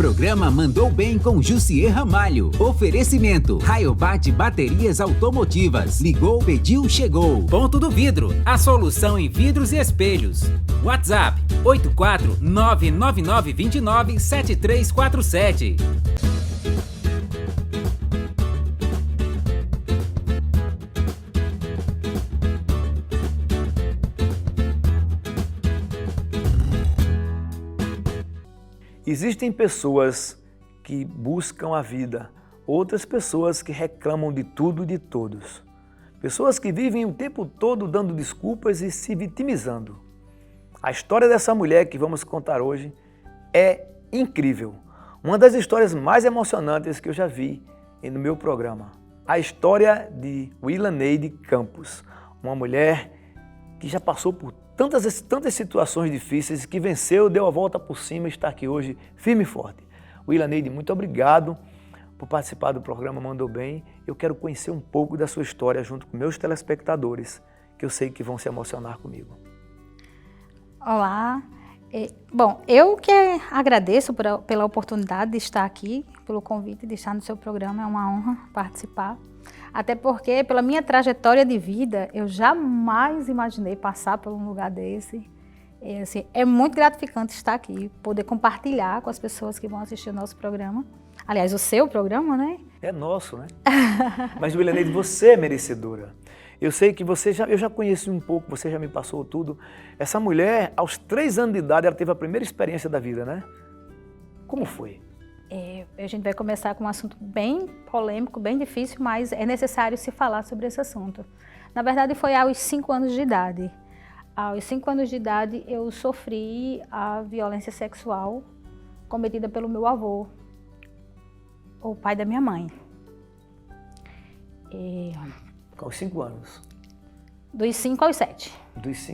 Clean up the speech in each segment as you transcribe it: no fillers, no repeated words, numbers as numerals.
Programa Mandou Bem com Jussier Ramalho. Oferecimento: Rayobat Baterias Automotivas. Ligou, pediu, chegou. Ponto do Vidro, a solução em vidros e espelhos. WhatsApp: 84999297347. Existem pessoas que buscam a vida, outras pessoas que reclamam de tudo e de todos. Pessoas que vivem o tempo todo dando desculpas e se vitimizando. A história dessa mulher que vamos contar hoje é incrível. Uma das histórias mais emocionantes que eu já vi no meu programa. A história de Wilaneide Campos, uma mulher que já passou por tantas situações difíceis, que venceu, deu a volta por cima e está aqui hoje firme e forte. Wilaneide, muito obrigado por participar do programa Mandou Bem. Eu quero conhecer um pouco da sua história junto com meus telespectadores, que eu sei que vão se emocionar comigo. Olá. Bom, eu que agradeço pela oportunidade de estar aqui, pelo convite de estar no seu programa, é uma honra participar. Até porque, pela minha trajetória de vida, eu jamais imaginei passar por um lugar desse. Assim, é muito gratificante estar aqui, poder compartilhar com as pessoas que vão assistir o nosso programa. Aliás, o seu programa, né? É nosso, né? Mas, Wilaneide, você é merecedora. Eu sei que eu já conheci um pouco, você já me passou tudo. Essa mulher, aos 3 anos de idade, ela teve a primeira experiência da vida, né? Como foi? A gente vai começar com um assunto bem polêmico, bem difícil, mas é necessário se falar sobre esse assunto. Na verdade, foi aos 5 anos de idade. Aos 5 anos de idade, eu sofri a violência sexual cometida pelo meu avô, o pai da minha mãe. Aos 5 anos? Dos 5 aos 7.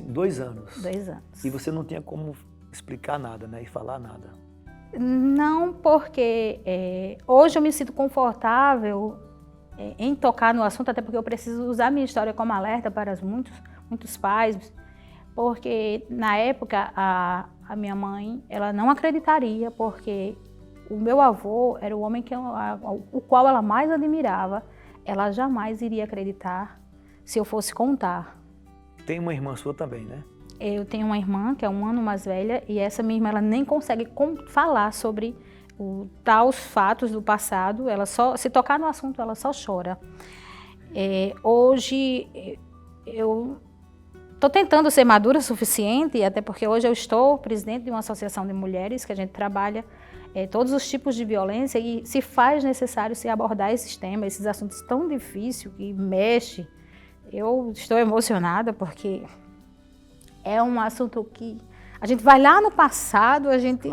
2 anos? 2 anos. E você não tinha como explicar nada, né? E falar nada? Não, porque hoje eu me sinto confortável em tocar no assunto, até porque eu preciso usar minha história como alerta para muitos pais, porque na época a minha mãe, ela não acreditaria, porque o meu avô era o homem o qual ela mais admirava. Ela jamais iria acreditar se eu fosse contar. Tem uma irmã sua também, né? Eu tenho uma irmã que é 1 ano mais velha e essa minha irmã ela nem consegue falar sobre os fatos do passado. Ela só, se tocar no assunto, ela só chora. Hoje eu estou tentando ser madura o suficiente, até porque hoje eu estou presidente de uma associação de mulheres que a gente trabalha todos os tipos de violência e se faz necessário se abordar esses temas, esses assuntos tão difíceis que mexe. Eu estou emocionada porque é um assunto que a gente vai lá no passado, a gente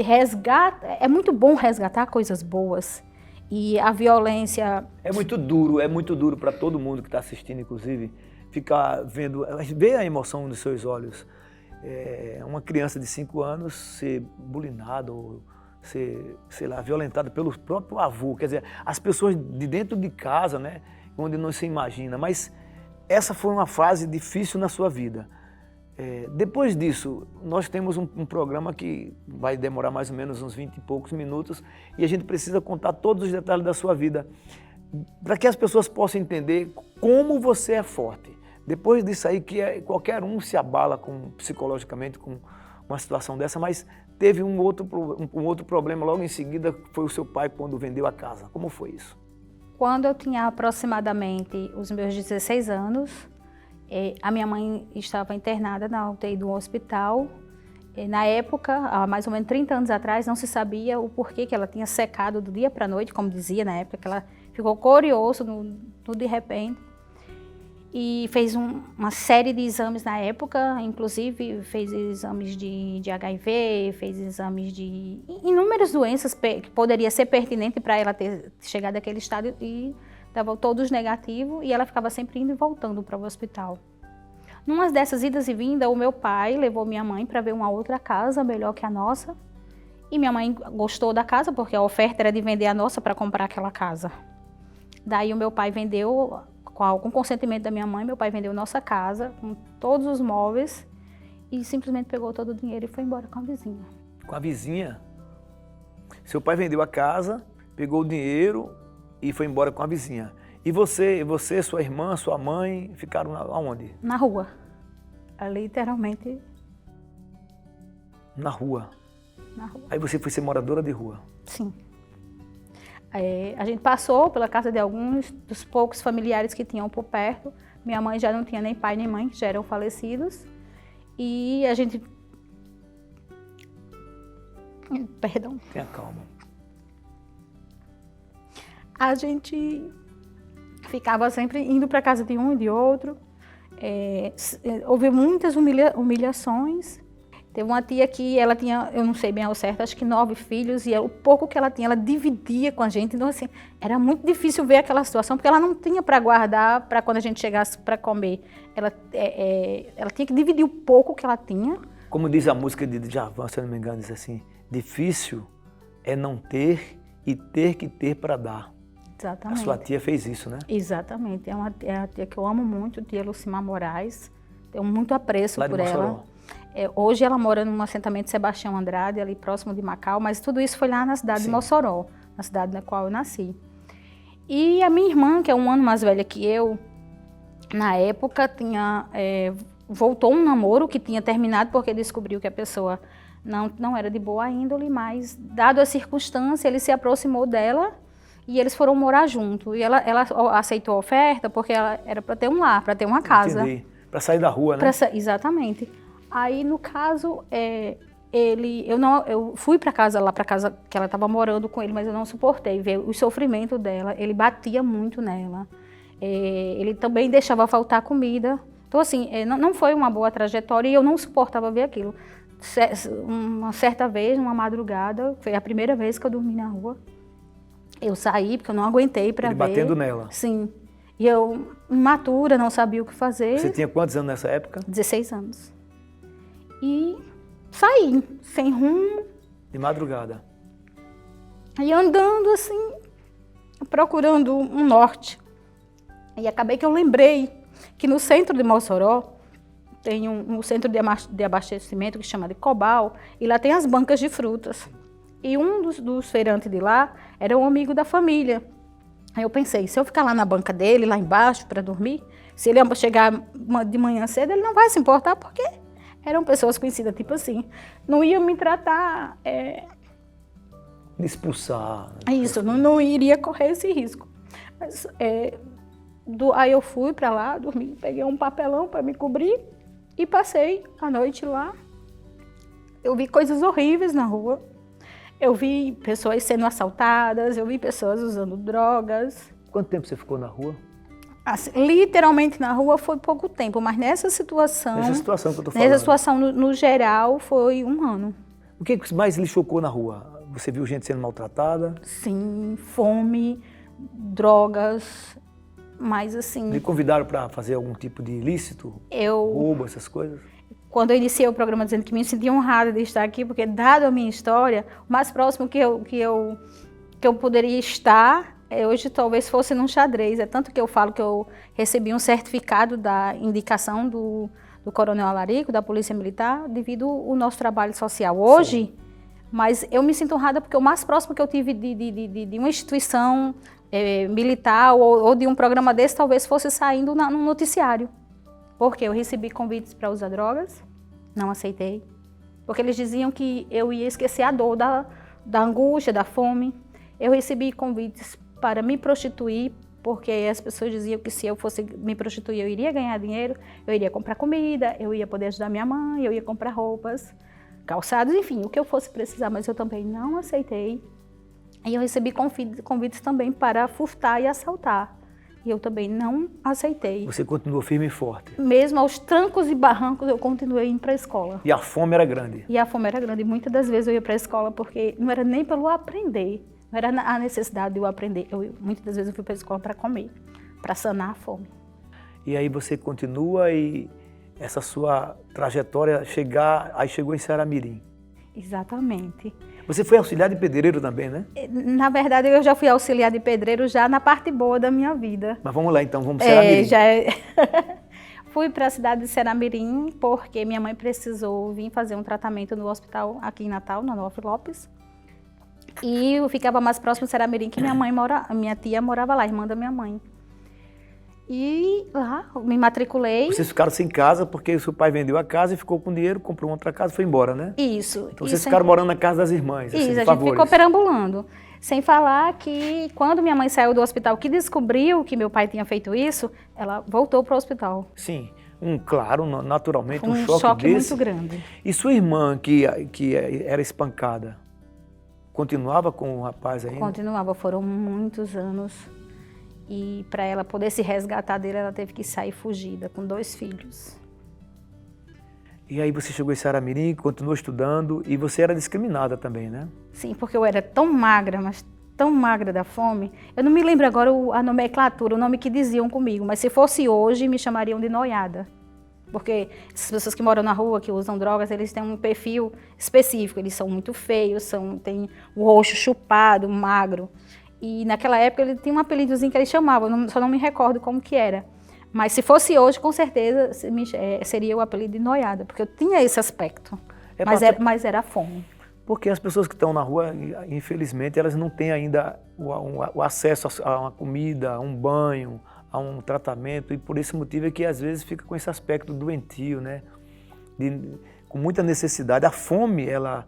resgata. É muito bom resgatar coisas boas. E a violência... É muito duro para todo mundo que está assistindo, inclusive, ficar ver a emoção nos seus olhos. Uma criança de 5 anos ser bulinada ou ser, sei lá, violentada pelo próprio avô. Quer dizer, as pessoas de dentro de casa, né, onde não se imagina. Mas essa foi uma fase difícil na sua vida. Depois disso, nós temos um programa que vai demorar mais ou menos uns 20 e poucos minutos e a gente precisa contar todos os detalhes da sua vida para que as pessoas possam entender como você é forte. Depois disso aí, qualquer um se abala psicologicamente com uma situação dessa, mas teve um outro problema logo em seguida, que foi o seu pai quando vendeu a casa. Como foi isso? Quando eu tinha aproximadamente os meus 16 anos, a minha mãe estava internada na UTI do hospital. Na época, há mais ou menos 30 anos atrás, não se sabia o porquê que ela tinha secado do dia para a noite, como dizia na época, que ela ficou curiosa de repente. E fez uma série de exames na época, inclusive fez exames de HIV, fez exames de inúmeras doenças que poderia ser pertinente para ela ter chegado àquele estado e estavam todos negativos e ela ficava sempre indo e voltando para o hospital. Numa dessas idas e vindas, o meu pai levou minha mãe para ver uma outra casa melhor que a nossa e minha mãe gostou da casa porque a oferta era de vender a nossa para comprar aquela casa. Daí o meu pai vendeu... Com consentimento da minha mãe, meu pai vendeu nossa casa, com todos os móveis, e simplesmente pegou todo o dinheiro e foi embora com a vizinha. Com a vizinha? Seu pai vendeu a casa, pegou o dinheiro e foi embora com a vizinha. E você, sua irmã, sua mãe, ficaram aonde? Na rua. Literalmente. Na rua. Na rua. Aí você foi ser moradora de rua. Sim. A gente passou pela casa de alguns dos poucos familiares que tinham por perto. Minha mãe já não tinha nem pai nem mãe, que já eram falecidos. E a gente... Perdão. Tenha calma. A gente ficava sempre indo para casa de um e de outro. Houve muitas humilhações. Teve uma tia que ela tinha, eu não sei bem ao certo, acho que 9 filhos, e o pouco que ela tinha, ela dividia com a gente. Então, assim, era muito difícil ver aquela situação, porque ela não tinha para guardar para quando a gente chegasse para comer. Ela tinha que dividir o pouco que ela tinha. Como diz a música de Djavan, se eu não me engano, diz assim, difícil é não ter e ter que ter para dar. Exatamente. A sua tia fez isso, né? Exatamente. É a tia que eu amo muito, tia Lucimar Moraes. Tenho muito apreço por ela. Hoje ela mora num assentamento de Sebastião Andrade, ali próximo de Macau, mas tudo isso foi lá na cidade de Mossoró, na cidade na qual eu nasci. E a minha irmã, que é um ano mais velha que eu, na época voltou um namoro que tinha terminado porque descobriu que a pessoa não era de boa índole, mas dado a circunstância, ele se aproximou dela e eles foram morar junto. E ela aceitou a oferta porque ela era para ter um lar, para ter uma casa. Entendi. Para sair da rua, né? Exatamente. Aí, no caso, eu fui para casa que ela estava morando com ele, mas eu não suportei ver o sofrimento dela. Ele batia muito nela. Ele também deixava faltar comida. Então, assim, não foi uma boa trajetória e eu não suportava ver aquilo. Uma certa vez, numa madrugada, foi a primeira vez que eu dormi na rua. Eu saí porque eu não aguentei para ver. Ele batendo nela? Sim. E eu, imatura, não sabia o que fazer. Você tinha quantos anos nessa época? 16 anos. E saí, sem rumo. De madrugada? E andando assim, procurando um norte. E acabei que eu lembrei que no centro de Mossoró tem um centro de abastecimento que chama de Cobal, e lá tem as bancas de frutas. E um dos feirantes de lá era um amigo da família. Aí eu pensei, se eu ficar lá na banca dele, lá embaixo, para dormir, se ele chegar de manhã cedo, ele não vai se importar, porque eram pessoas conhecidas, tipo assim, não iam me tratar... De expulsar. Isso, não iria correr esse risco. Mas, aí eu fui para lá, dormi, peguei um papelão para me cobrir e passei a noite lá. Eu vi coisas horríveis na rua. Eu vi pessoas sendo assaltadas, eu vi pessoas usando drogas. Quanto tempo você ficou na rua? Assim, literalmente na rua foi pouco tempo, mas nessa situação... Nessa situação que eu tô falando. Nessa situação, no geral, foi 1 ano. O que mais lhe chocou na rua? Você viu gente sendo maltratada? Sim, fome, drogas, mas assim... Me convidaram para fazer algum tipo de ilícito? Roubo, essas coisas? Quando eu iniciei o programa dizendo que me sentia honrada de estar aqui, porque dado a minha história, o mais próximo que eu poderia estar, hoje talvez fosse num xadrez. É tanto que eu falo que eu recebi um certificado da indicação do Coronel Alarico, da Polícia Militar, devido ao nosso trabalho social. Hoje, sim, mas eu me sinto honrada porque o mais próximo que eu tive de uma instituição militar ou de um programa desse, talvez fosse saindo num noticiário. Porque eu recebi convites para usar drogas, não aceitei. Porque eles diziam que eu ia esquecer a dor da angústia, da fome. Eu recebi convites para me prostituir, porque as pessoas diziam que se eu fosse me prostituir, eu iria ganhar dinheiro, eu iria comprar comida, eu ia poder ajudar minha mãe, eu ia comprar roupas, calçados, enfim, o que eu fosse precisar, mas eu também não aceitei. E eu recebi convites também para furtar e assaltar. E eu também não aceitei. Você continuou firme e forte? Mesmo aos trancos e barrancos, eu continuei indo para a escola. E a fome era grande? E a fome era grande. Muitas das vezes eu ia para a escola porque não era nem pelo aprender, não era a necessidade de eu aprender. Muitas das vezes eu fui para a escola para comer, para sanar a fome. E aí você continua e essa sua trajetória aí chegou em Ceará-Mirim? Exatamente. Você foi auxiliar de pedreiro também, né? Na verdade, eu já fui auxiliar de pedreiro já na parte boa da minha vida. Mas vamos lá então, vamos para Ceará-Mirim. Fui para a cidade de Ceará-Mirim porque minha mãe precisou vir fazer um tratamento no hospital aqui em Natal, na Nova Lopes. E eu ficava mais próximo de Saramirim, que minha tia morava lá, irmã da minha mãe. E lá me matriculei. Vocês ficaram sem casa porque o seu pai vendeu a casa e ficou com dinheiro, comprou outra casa e foi embora, né? Isso. Então vocês ficaram morando na casa das irmãs, assim, isso, de a favores. gente ficou perambulando. Sem falar que quando minha mãe saiu do hospital, que descobriu que meu pai tinha feito isso, ela voltou para o hospital. Sim, claro, naturalmente, Foi um choque desse. muito grande. E sua irmã, que era espancada, continuava com o rapaz ainda? Continuava, foram muitos anos. E para ela poder se resgatar dele, ela teve que sair fugida, com 2 filhos. E aí você chegou em Saramirim, continuou estudando e você era discriminada também, né? Sim, porque eu era tão magra, mas tão magra da fome. Eu não me lembro agora a nomenclatura, o nome que diziam comigo, mas se fosse hoje, me chamariam de noiada. Porque essas pessoas que moram na rua, que usam drogas, eles têm um perfil específico, eles são muito feios, têm o rosto chupado, magro. E naquela época ele tinha um apelidozinho que ele chamava, só não me recordo como que era. Mas se fosse hoje, com certeza seria o apelido de noiada, porque eu tinha esse aspecto, mas era a fome. Porque as pessoas que estão na rua, infelizmente, elas não têm ainda o acesso a uma comida, a um banho, a um tratamento, e por esse motivo é que às vezes fica com esse aspecto doentio, né? Com muita necessidade. A fome, ela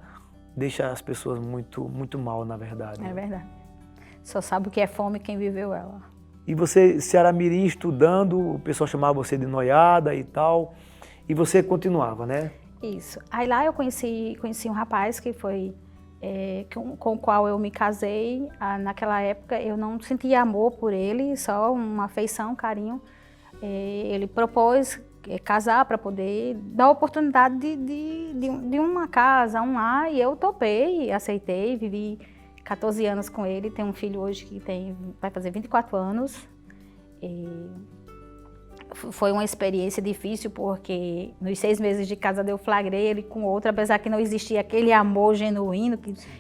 deixa as pessoas muito, muito mal, na verdade. É verdade. Só sabe o que é fome quem viveu ela. E você, Saramirim, estudando, o pessoal chamava você de noiada e tal, e você continuava, né? Isso. Aí lá eu conheci um rapaz que foi com o qual eu me casei. Naquela época eu não sentia amor por ele, só uma afeição, carinho. Ele propôs casar para poder dar a oportunidade de uma casa, um lar, e eu topei, aceitei, vivi 14 anos com ele, tem um filho hoje que vai fazer 24 anos. Foi uma experiência difícil porque nos 6 meses de casada eu flagrei ele com outra, apesar que não existia aquele amor genuíno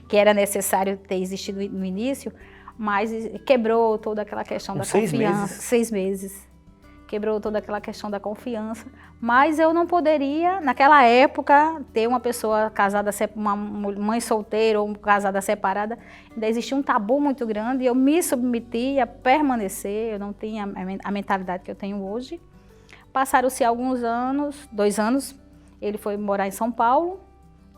que era necessário ter existido no início, mas quebrou toda aquela questão da confiança. 6 meses. Quebrou toda aquela questão da confiança, mas eu não poderia, naquela época, ter uma pessoa casada, uma mãe solteira ou casada separada, ainda existia um tabu muito grande e eu me submeti a permanecer, eu não tinha a mentalidade que eu tenho hoje. Passaram-se alguns anos, 2 anos, ele foi morar em São Paulo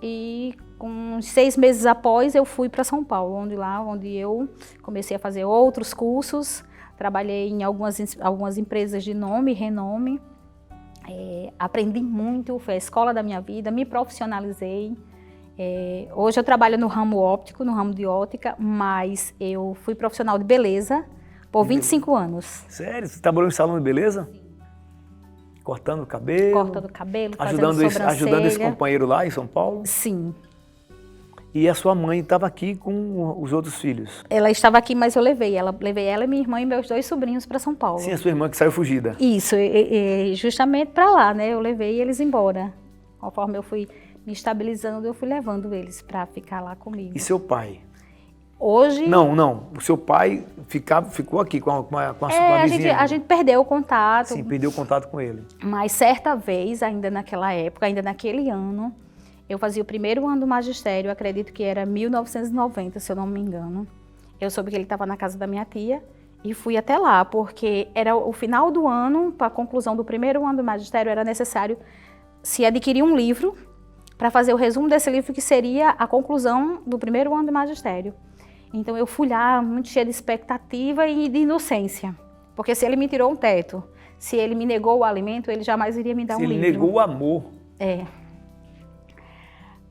e com 6 meses após eu fui para São Paulo, onde eu comecei a fazer outros cursos. Trabalhei em algumas empresas de nome e renome, aprendi muito, foi a escola da minha vida, me profissionalizei. Hoje eu trabalho no ramo óptico, no ramo de ótica, mas eu fui profissional de beleza por 25 anos. Sério? Você trabalhou em salão de beleza? Sim. Cortando o cabelo? Cortando o cabelo, fazendo sobrancelha. Ajudando esse companheiro lá em São Paulo? Sim. E a sua mãe estava aqui com os outros filhos? Ela estava aqui, mas eu levei ela e minha irmã e meus 2 sobrinhos para São Paulo. Sim, a sua irmã que saiu fugida. Isso, justamente para lá, né? Eu levei eles embora. Conforme eu fui me estabilizando, eu fui levando eles para ficar lá comigo. E seu pai? Hoje... Não. O seu pai ficou aqui com a vizinha? A gente perdeu o contato. Sim, perdeu o contato com ele. Mas certa vez, ainda naquela época, ainda naquele ano, eu fazia o primeiro ano do magistério, acredito que era 1990, se eu não me engano. Eu soube que ele estava na casa da minha tia e fui até lá, porque era o final do ano, para a conclusão do primeiro ano do magistério, era necessário se adquirir um livro para fazer o resumo desse livro, que seria a conclusão do primeiro ano do magistério. Então eu fui lá muito cheia de expectativa e de inocência, porque se ele me tirou um teto, se ele me negou o alimento, ele jamais iria me dar um livro. Se ele negou o amor.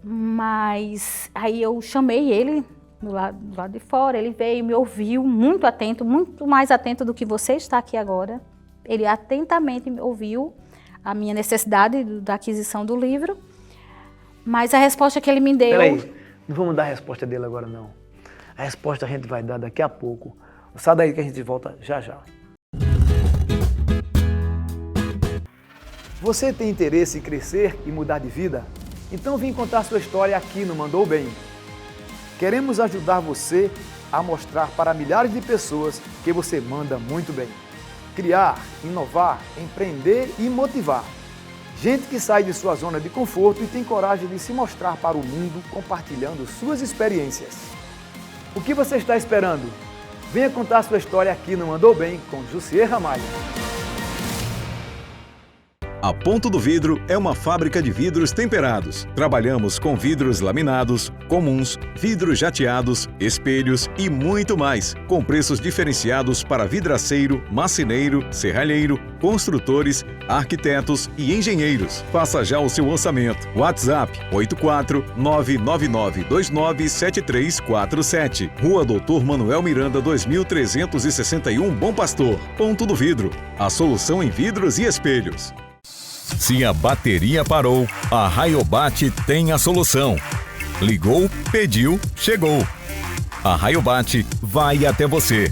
Mas aí eu chamei ele do lado de fora, ele veio, me ouviu muito atento, muito mais atento do que você está aqui agora. Ele atentamente me ouviu a minha necessidade da aquisição do livro, mas a resposta que ele me deu... Peraí, não vamos dar a resposta dele agora não. A resposta a gente vai dar daqui a pouco. Sai daí que a gente volta já já. Você tem interesse em crescer e mudar de vida? Então vem contar sua história aqui no Mandou Bem. Queremos ajudar você a mostrar para milhares de pessoas que você manda muito bem. Criar, inovar, empreender e motivar. Gente que sai de sua zona de conforto e tem coragem de se mostrar para o mundo compartilhando suas experiências. O que você está esperando? Venha contar sua história aqui no Mandou Bem com Jussier Ramalho. A Ponto do Vidro é uma fábrica de vidros temperados. Trabalhamos com vidros laminados, comuns, vidros jateados, espelhos e muito mais, com preços diferenciados para vidraceiro, marceneiro, serralheiro, construtores, arquitetos e engenheiros. Faça já o seu orçamento. WhatsApp 84999297347. Rua Doutor Manuel Miranda 2361, Bom Pastor. Ponto do Vidro. A solução em vidros e espelhos. Se a bateria parou, a Rayobat tem a solução. Ligou, pediu, chegou. A Rayobat vai até você.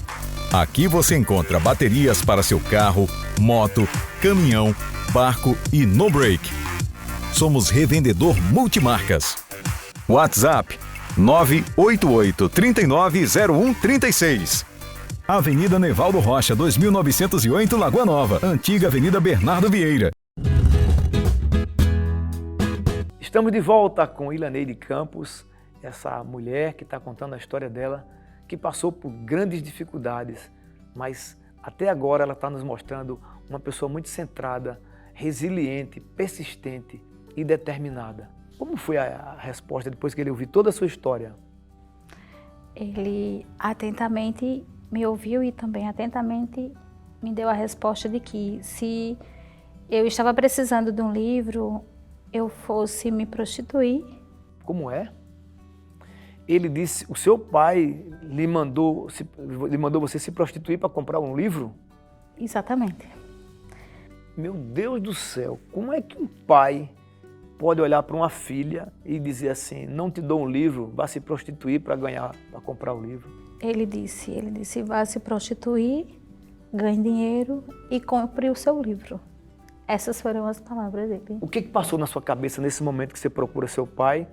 Aqui você encontra baterias para seu carro, moto, caminhão, barco e no break. Somos revendedor multimarcas. WhatsApp 988-390136. Avenida Nevaldo Rocha, 2908, Lagoa Nova. Antiga Avenida Bernardo Vieira. Estamos de volta com Ilaneide Campos, essa mulher que está contando a história dela, que passou por grandes dificuldades, mas até agora ela está nos mostrando uma pessoa muito centrada, resiliente, persistente e determinada. Como foi a resposta depois que ele ouviu toda a sua história? Ele atentamente me ouviu e também atentamente me deu a resposta de que se eu estava precisando de um livro, eu fosse me prostituir. Como é? Ele disse, o seu pai lhe mandou você se prostituir para comprar um livro? Exatamente. Meu Deus do céu, como é que um pai pode olhar para uma filha e dizer assim, não te dou um livro, vá se prostituir para comprar o livro? Ele disse, vá se prostituir, ganhe dinheiro e compre o seu livro. Essas foram as palavras dele. O que passou na sua cabeça nesse momento que você procura seu pai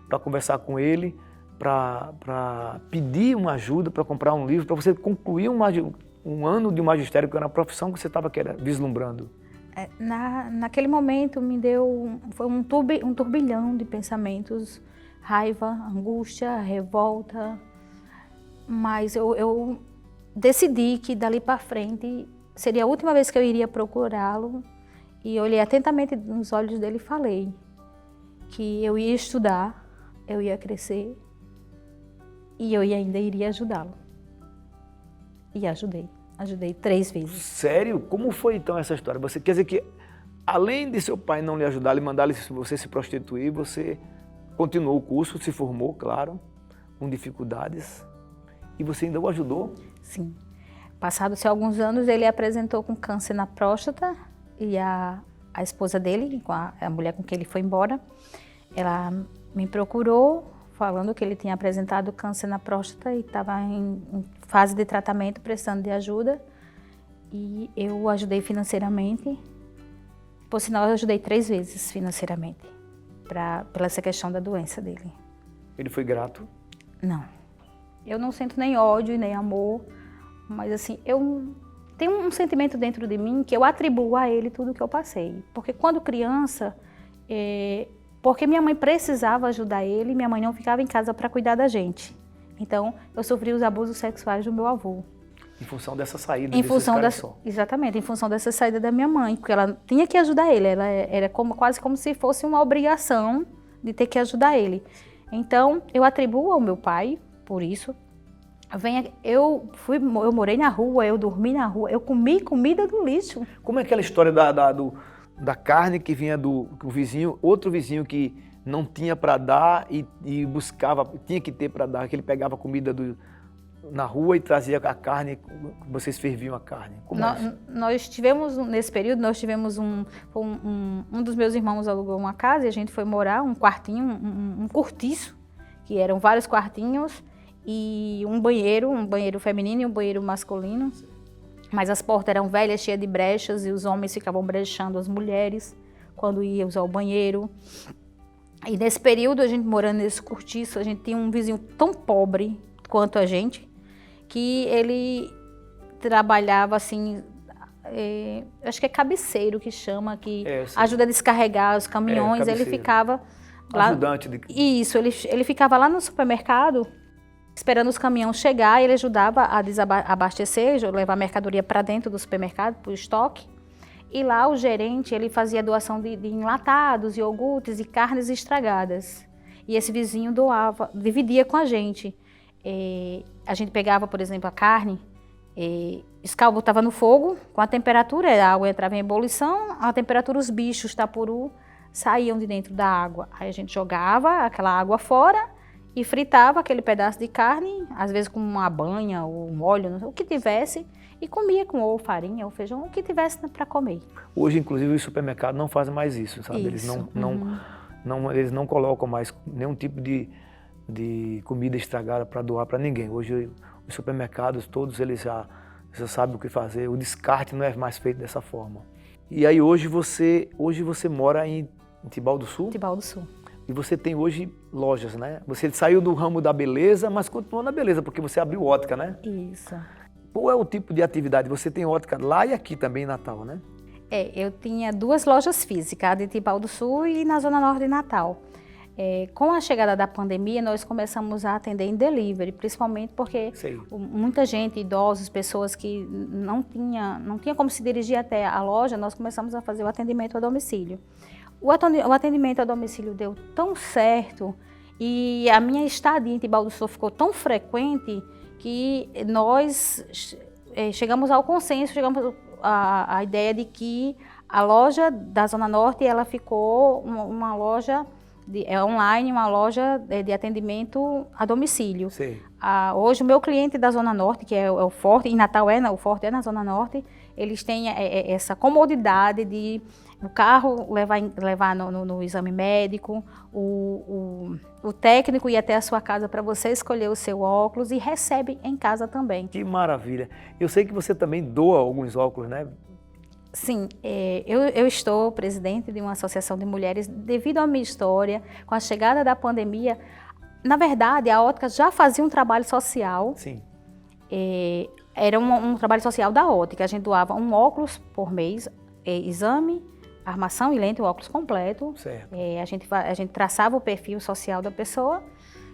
para conversar com ele, para pedir uma ajuda, para comprar um livro, para você concluir um ano de magistério, que era a profissão que você estava vislumbrando? Naquele momento foi um turbilhão de pensamentos, raiva, angústia, revolta, mas eu decidi que dali para frente seria a última vez que eu iria procurá-lo. E olhei atentamente nos olhos dele e falei que eu ia estudar, eu ia crescer e eu ainda iria ajudá-lo. E ajudei 3 vezes. Sério? Como foi então essa história? Você quer dizer que, além de seu pai não lhe ajudar, lhe mandar você se prostituir, você continuou o curso, se formou, claro, com dificuldades, e você ainda o ajudou? Sim. Passados-se alguns anos, ele apresentou com câncer na próstata. E a esposa dele, a mulher com quem ele foi embora, ela me procurou falando que ele tinha apresentado câncer na próstata e estava em fase de tratamento, precisando de ajuda. E eu o ajudei financeiramente. Por sinal, eu ajudei 3 vezes financeiramente, pela essa questão da doença dele. Ele foi grato? Não. Eu não sinto nem ódio, nem amor, mas assim, tem um sentimento dentro de mim que eu atribuo a ele tudo que eu passei. Porque quando criança, porque minha mãe precisava ajudar ele, minha mãe não ficava em casa para cuidar da gente. Então, eu sofri os abusos sexuais do meu avô. Em função dessa saída Exatamente, em função dessa saída da minha mãe, porque ela tinha que ajudar ele, ela era quase como se fosse uma obrigação de ter que ajudar ele. Então, eu atribuo ao meu pai, por isso. Eu morei na rua, eu dormi na rua, eu comi comida do lixo. Como é aquela história da carne que vinha do vizinho, outro vizinho que não tinha para dar e buscava, tinha que ter para dar, que ele pegava comida na rua e trazia a carne, vocês ferviam a carne? Nós tivemos, nesse período, um dos meus irmãos alugou uma casa e a gente foi morar, um quartinho, um cortiço, que eram vários quartinhos, e um banheiro feminino e um banheiro masculino, mas as portas eram velhas, cheias de brechas, e os homens ficavam brechando as mulheres quando iam usar o banheiro. E nesse período, a gente morando nesse cortiço, a gente tinha um vizinho tão pobre quanto a gente, que ele trabalhava assim, acho que é cabeceiro que chama, que ajuda a descarregar os caminhões, ele ficava lá. Ajudante de... Isso, ele ficava lá no supermercado, esperando os caminhões chegar, ele ajudava a abastecer, levar a mercadoria para dentro do supermercado, para o estoque. E lá o gerente, ele fazia doação de enlatados, iogurtes e carnes estragadas. E esse vizinho doava, dividia com a gente. A gente pegava, por exemplo, a carne, botava no fogo, com a temperatura, a água entrava em ebulição, a temperatura, os bichos, tapuru, saíam de dentro da água. Aí a gente jogava aquela água fora e fritava aquele pedaço de carne, às vezes com uma banha ou um óleo, o que tivesse, e comia com ou farinha ou feijão, o que tivesse para comer. Hoje, inclusive, os supermercados não fazem mais isso, sabe? Isso. Eles não colocam mais nenhum tipo de comida estragada para doar para ninguém. Hoje, os supermercados, todos eles já sabem o que fazer, o descarte não é mais feito dessa forma. E aí, hoje você mora em Tibau do Sul? Tibau do Sul. E você tem hoje lojas, né? Você saiu do ramo da beleza, mas continua na beleza, porque você abriu ótica, né? Isso. Qual é o tipo de atividade? Você tem ótica lá e aqui também em Natal, né? Eu tinha 2 lojas físicas, a de Tibau do Sul e na Zona Norte de Natal. Com a chegada da pandemia, nós começamos a atender em delivery, principalmente porque muita gente, idosos, pessoas que não tinha como se dirigir até a loja, nós começamos a fazer o atendimento a domicílio. O atendimento a domicílio deu tão certo e a minha estadia em Tibau do Sul ficou tão frequente que nós chegamos ao consenso, chegamos à ideia de que a loja da Zona Norte ela ficou uma loja online, uma loja de atendimento a domicílio. Hoje o meu cliente da Zona Norte, que é o Forte, em Natal o Forte é na Zona Norte, eles têm essa comodidade de o carro levar no exame médico, o técnico ir até a sua casa para você escolher o seu óculos e recebe em casa também. Que maravilha! Eu sei que você também doa alguns óculos, né? Sim, eu estou presidente de uma associação de mulheres devido à minha história, com a chegada da pandemia. Na verdade, a ótica já fazia um trabalho social. Sim. Era um trabalho social da ótica. A gente doava um óculos por mês, exame, armação e lente, o óculos completo. Certo. A gente traçava o perfil social da pessoa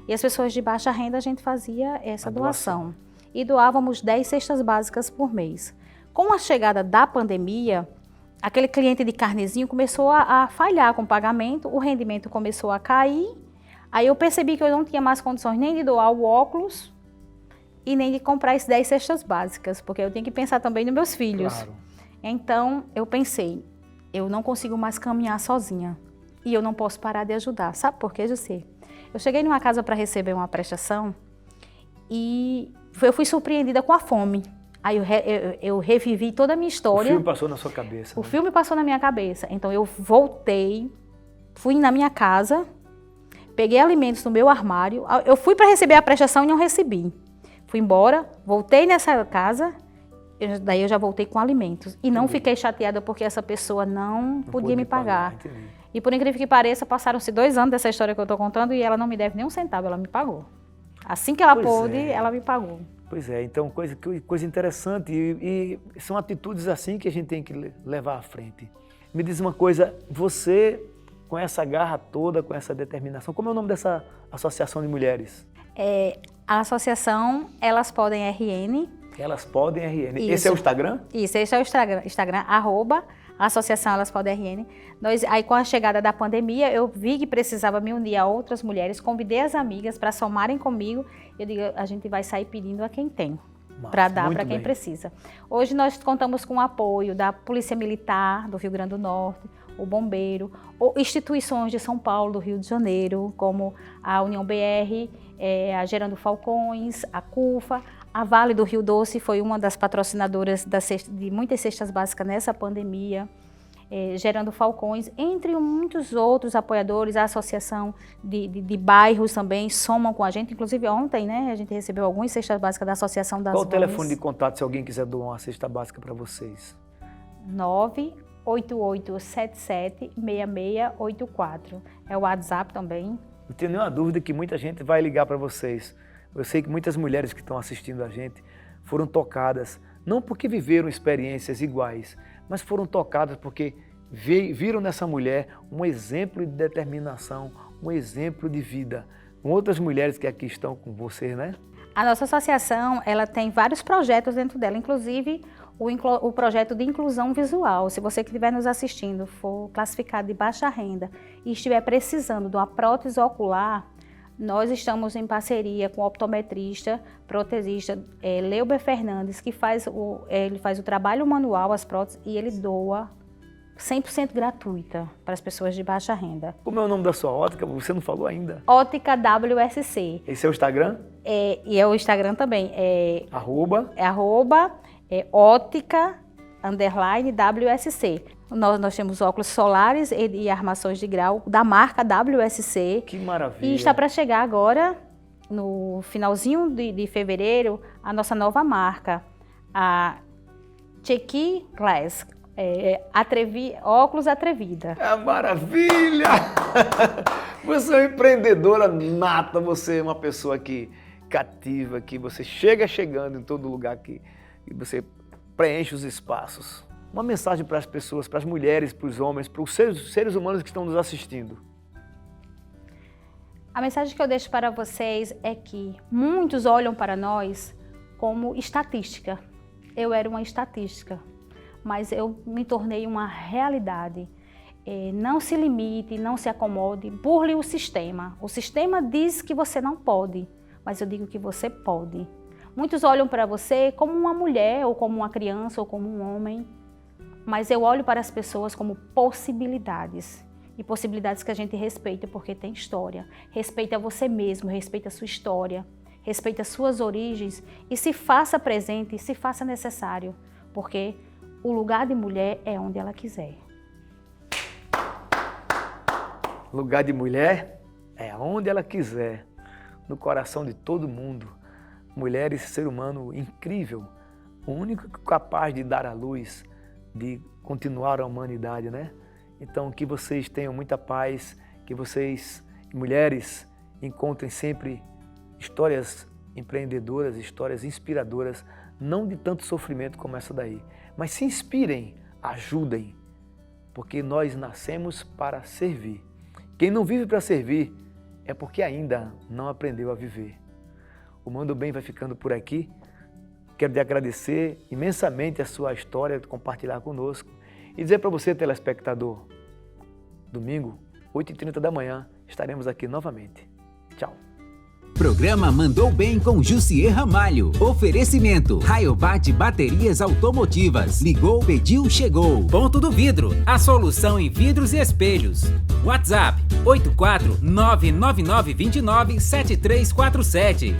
e as pessoas de baixa renda a gente fazia essa doação. E doávamos 10 cestas básicas por mês. Com a chegada da pandemia, aquele cliente de carnezinho começou a falhar com o pagamento, o rendimento começou a cair. Aí eu percebi que eu não tinha mais condições nem de doar o óculos e nem de comprar esses 10 cestas básicas, porque eu tenho que pensar também nos meus filhos. Claro. Então eu pensei, eu não consigo mais caminhar sozinha e eu não posso parar de ajudar. Sabe por quê, José? Eu cheguei numa casa para receber uma prestação e eu fui surpreendida com a fome. Aí eu revivi toda a minha história. O filme passou na sua cabeça. O filme passou na minha cabeça. Então eu voltei, fui na minha casa, peguei alimentos no meu armário. Eu fui para receber a prestação e não recebi. Fui embora, voltei nessa casa, daí eu já voltei com alimentos. E não fiquei chateada porque essa pessoa não podia me pagar. E por incrível que pareça, passaram-se 2 anos dessa história que eu estou contando e ela não me deve nem um centavo, ela me pagou. Assim que ela pôde, ela me pagou. Pois é, então coisa interessante e são atitudes assim que a gente tem que levar à frente. Me diz uma coisa, você com essa garra toda, com essa determinação, como é o nome dessa associação de mulheres? A associação Elas Podem RN. Elas Podem RN. Isso. Esse é o Instagram? Isso, esse é o Instagram, @Associação Elas Podem RN. Aí com a chegada da pandemia, eu vi que precisava me unir a outras mulheres, convidei as amigas para somarem comigo. Eu digo, a gente vai sair pedindo a quem tem, para dar para quem precisa. Hoje nós contamos com o apoio da Polícia Militar do Rio Grande do Norte, o Bombeiro, instituições de São Paulo, do Rio de Janeiro, como a União BR, a Gerando Falcões, a CUFA, a Vale do Rio Doce foi uma das patrocinadoras de muitas cestas básicas nessa pandemia, Gerando Falcões, entre muitos outros apoiadores, a associação de bairros também somam com a gente, inclusive ontem, né, a gente recebeu algumas cestas básicas da Associação das Qual o Mães. telefone de contato se alguém quiser doar uma cesta básica para vocês? 988776684. É o WhatsApp também. Não tenho nenhuma dúvida que muita gente vai ligar para vocês. Eu sei que muitas mulheres que estão assistindo a gente foram tocadas, não porque viveram experiências iguais, mas foram tocadas porque viram nessa mulher um exemplo de determinação, um exemplo de vida. Com outras mulheres que aqui estão com vocês, né? A nossa associação, ela tem vários projetos dentro dela, inclusive o projeto de inclusão visual. Se você que estiver nos assistindo for classificado de baixa renda e estiver precisando de uma prótese ocular, nós estamos em parceria com o optometrista, protesista Leuber Fernandes, que ele faz o trabalho manual, as próteses, e ele doa 100% gratuita para as pessoas de baixa renda. Como é o nome da sua ótica? Você não falou ainda. Ótica WSC. Esse é o Instagram? E é o Instagram também. @ótica_WSC. Nós temos óculos solares e armações de grau da marca WSC. Que maravilha. E está para chegar agora, no finalzinho de fevereiro, a nossa nova marca, a Cheeky Glass. Óculos Atrevida. Maravilha! Você é uma empreendedora nata, você é uma pessoa que cativa, que você chegando em todo lugar, que você preenche os espaços. Uma mensagem para as pessoas, para as mulheres, para os homens, para os seres humanos que estão nos assistindo. A mensagem que eu deixo para vocês é que muitos olham para nós como estatística. Eu era uma estatística, mas eu me tornei uma realidade. Não se limite, não se acomode, burle o sistema. O sistema diz que você não pode, mas eu digo que você pode. Muitos olham para você como uma mulher, ou como uma criança, ou como um homem, mas eu olho para as pessoas como possibilidades. E possibilidades que a gente respeita, porque tem história. Respeita você mesmo, respeita a sua história, respeita as suas origens e se faça presente, se faça necessário, porque o lugar de mulher é onde ela quiser. Lugar de mulher é onde ela quiser, no coração de todo mundo. Mulher, esse ser humano incrível, o único capaz de dar a luz, de continuar a humanidade, né? Então, que vocês tenham muita paz, que vocês, mulheres, encontrem sempre histórias empreendedoras, histórias inspiradoras, não de tanto sofrimento como essa daí, mas se inspirem, ajudem, porque nós nascemos para servir. Quem não vive para servir é porque ainda não aprendeu a viver. O Manda o Bem vai ficando por aqui. Quero te agradecer imensamente a sua história, compartilhar conosco e dizer para você, telespectador, domingo, 8h30 da manhã, estaremos aqui novamente. Tchau. Programa Mandou Bem com Jussier Ramalho. Oferecimento: Rayobat Baterias Automotivas. Ligou, pediu, chegou. Ponto do Vidro. A solução em vidros e espelhos. WhatsApp: 84999297347.